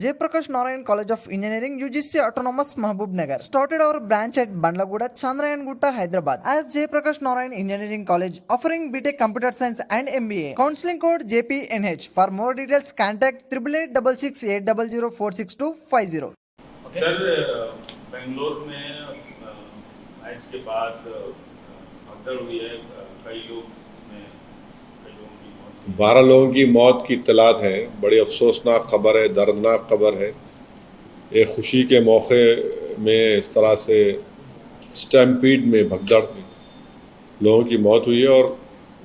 Jaiprakash Narayan College of Engineering UGC Autonomous Mahbubnagar started our branch at Bandlaguda, Chandrayangutta, Hyderabad as Jaiprakash Narayan Engineering College offering BTech Computer Science and MBA. Counseling code JPNH. For more details contact 888680046250. Sir Bangalore में match के बाद भगदड़ हुई है, कई लोगों की मौत 12 लोगों की मौत की इत्तलात है। बड़ी अफसोसनाक खबर है, दर्दनाक खबर है। एक खुशी के मौके में इस तरह से स्टैम्पीड में भगदड़ में लोगों की मौत हुई है और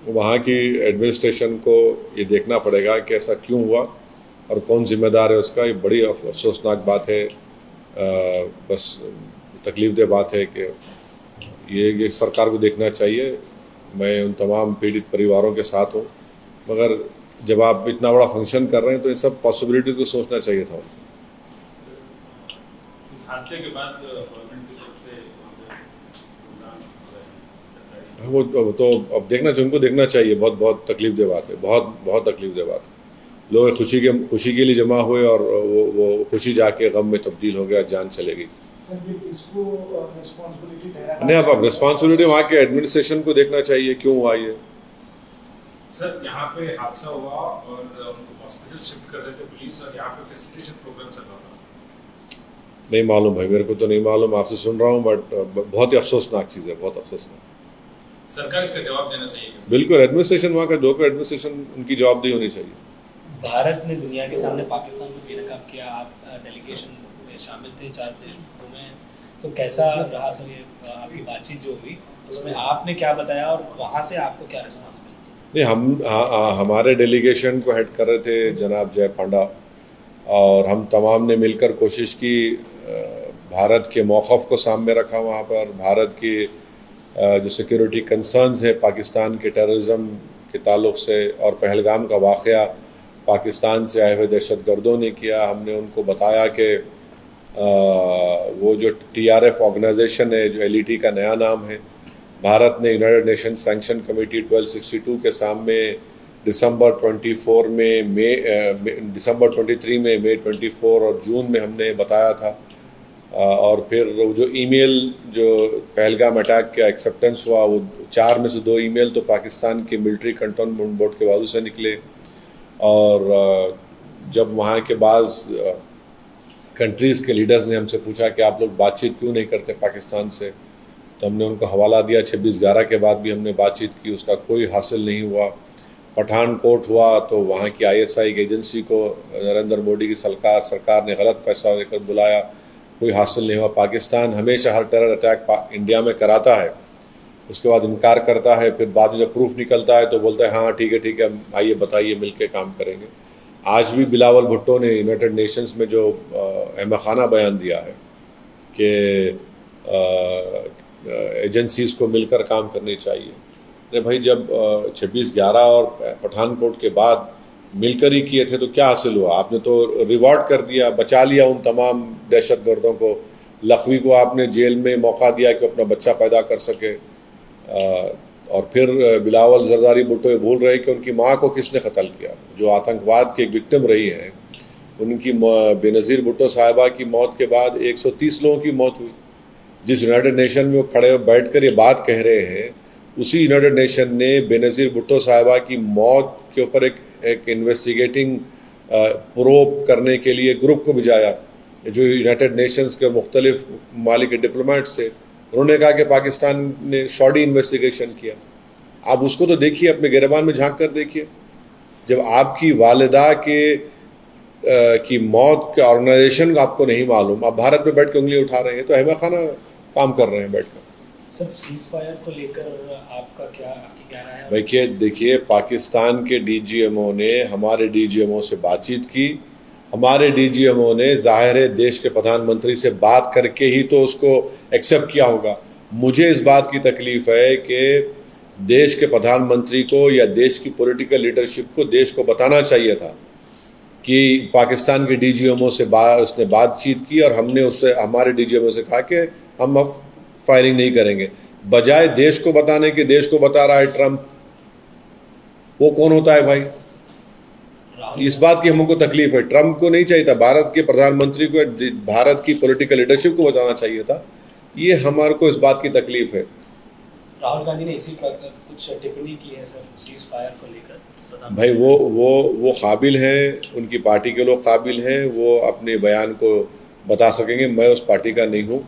वहाँ की एडमिनिस्ट्रेशन को ये देखना पड़ेगा कि ऐसा क्यों हुआ और कौन जिम्मेदार है उसका। ये बड़ी अफसोसनाक बात है। बस तकलीफदेह बात है कि ये सरकार को देखना चाहिए। मैं उन तमाम पीड़ित परिवारों के साथ हूँ, मगर जब आप इतना बड़ा फंक्शन कर रहे हैं तो इन सब पॉसिबिलिटीज को सोचना चाहिए था। इस हादसे के बाद गवर्नमेंट की तरफ से वो तो अब देखना चाहिए, उनको देखना चाहिए। बहुत तकलीफदेह बात है, बहुत तकलीफदेह बात है। लोग खुशी के लिए जमा हुए और वो खुशी जाके गम में तब्दील हो गया, जान चलेगी। नहीं, अब रिस्पॉन्सिबिलिटी वहाँ के एडमिनिस्ट्रेशन को देखना चाहिए क्यों हुआ ये। सर यहाँ पे हादसा हुआ और उनको हॉस्पिटल शिफ्ट कर रहे थे पुलिस और यहाँ पे फैसिलिटेशन प्रोग्राम चल रहा था। नहीं मालूम भाई, मेरे को तो नहीं मालूम, आपसे सुन रहा हूँ। बट बहुत ही अफसोसनाक चीज़ है, बहुत अफसोसनाक। सरकार इसका जवाब देना चाहिए। बिल्कुल, एडमिनिस्ट्रेशन वहाँ का लोकल एडमिनिस्ट्रेशन उनकी जवाबदेही होनी चाहिए। भारत ने दुनिया के सामने पाकिस्तान को बेनकाब किया। आप डेलीगेशन में शामिल थे, 4 देश घूमे, तो कैसा रहा सर ये आपकी बातचीत जो हुई उसमें आपने क्या बताया और वहाँ से आपको क्या रिस्पॉन्स मिला? नहीं, हमारे डेलीगेशन को हेड कर रहे थे जनाब जय पांडा और हम तमाम ने मिलकर कोशिश की, भारत के मौक़िफ़ को सामने रखा वहाँ पर। भारत की जो सिक्योरिटी कंसर्न्स है पाकिस्तान के टेररिज्म के ताल्लुक़ से और पहलगाम का वाक़या पाकिस्तान से आए हुए दहशतगर्दों ने किया। हमने उनको बताया कि वो जो TRF ऑर्गेनाइजेशन है, जो LET का नया नाम है, भारत ने यूनाइटेड नेशन सैंक्शन कमेटी 1262 के सामने दिसंबर 23 में, मई 24 और जून में हमने बताया था। और फिर जो ईमेल जो पहलगाम अटैक का एक्सेप्टेंस हुआ, वो 4 में से 2 ईमेल तो पाकिस्तान के मिलिट्री कंटोनमेंट बोर्ड के बाजू से निकले। और जब वहाँ के बाज़ कंट्रीज़ के लीडर्स ने हमसे पूछा कि आप लोग बातचीत क्यों नहीं करते पाकिस्तान से, तो हमने उनको हवाला दिया। 26/11 के बाद भी हमने बातचीत की, उसका कोई हासिल नहीं हुआ। पठानकोट हुआ तो वहाँ की ISI की एजेंसी को नरेंद्र मोदी की सरकार ने गलत फैसला लेकर बुलाया, कोई हासिल नहीं हुआ। पाकिस्तान हमेशा हर टेरर अटैक इंडिया में कराता है, उसके बाद इनकार करता है, फिर बाद में जब प्रूफ निकलता है तो बोलता है हाँ ठीक है, आइए बताइए, मिल के काम करेंगे। आज भी बिलावल भुट्टो ने यूनाइटेड नेशंस में जो अहमखाना बयान दिया है कि एजेंसीज़ को मिलकर काम करनी चाहिए। अरे भाई, जब 26/11 और पठानकोट के बाद मिलकर ही किए थे तो क्या हासिल हुआ? आपने तो रिवॉर्ड कर दिया, बचा लिया उन तमाम दहशतगर्दों को। लखवी को आपने जेल में मौका दिया कि अपना बच्चा पैदा कर सके। और फिर बिलावल जरदारी भुट्टो ये भूल रहे कि उनकी माँ को किसने कत्ल किया, जो आतंकवाद की एक विक्टिम रही है। उनकी बेनज़ीर भुट्टो साहिबा की मौत के बाद 130 लोगों की मौत हुई। जिस यूनाइटेड नेशन में वो खड़े बैठकर ये बात कह रहे हैं, उसी यूनाइटेड नेशन ने बेनज़ीर भुट्टो साहिबा की मौत के ऊपर एक इन्वेस्टिगेटिंग प्रोब करने के लिए ग्रुप को भिजाया, जो यूनाइटेड नेशंस के मुख्तलिफ ममालिक के डिप्लोमेट्स थे। उन्होंने कहा कि पाकिस्तान ने शॉडी इन्वेस्टिगेशन किया। आप उसको तो देखिए, अपने गिरबान में झांक कर देखिए। जब आपकी वालिदा की मौत के ऑर्गेनाइजेशन आपको नहीं मालूम, आप भारत में बैठ के उंगली उठा रहे हैं, तो अहमखाना काम कर रहे हैं बैठकर। सर सीज फायर को लेकर आपकी क्या राय है? देखिए, पाकिस्तान के DGMO ने हमारे DGMO से बातचीत की। हमारे DGMO ने ज़ाहिर है देश के प्रधानमंत्री से बात करके ही तो उसको एक्सेप्ट किया होगा। मुझे इस बात की तकलीफ़ है कि देश के प्रधानमंत्री को या देश की पॉलिटिकल लीडरशिप को देश को बताना चाहिए था कि पाकिस्तान के DGMO से उसने बातचीत की और हमने उससे हमारे DGMO से कहा कि हम अब फायरिंग नहीं करेंगे। बजाय देश को बताने के देश को बता रहा है ट्रंप। वो कौन होता है भाई? इस बात की हमको तकलीफ है। ट्रम्प को नहीं चाहिए था, भारत के प्रधानमंत्री को, भारत की पॉलिटिकल लीडरशिप को बताना चाहिए था। ये हमारे को इस बात की तकलीफ है। राहुल गांधी ने इसी पर कुछ टिप्पणी की है सर, सीज फायर को लेकर। भाई वो काबिल हैं, उनकी पार्टी के लोग काबिल हैं, वो अपने बयान को बता सकेंगे। मैं उस पार्टी का नहीं हूँ।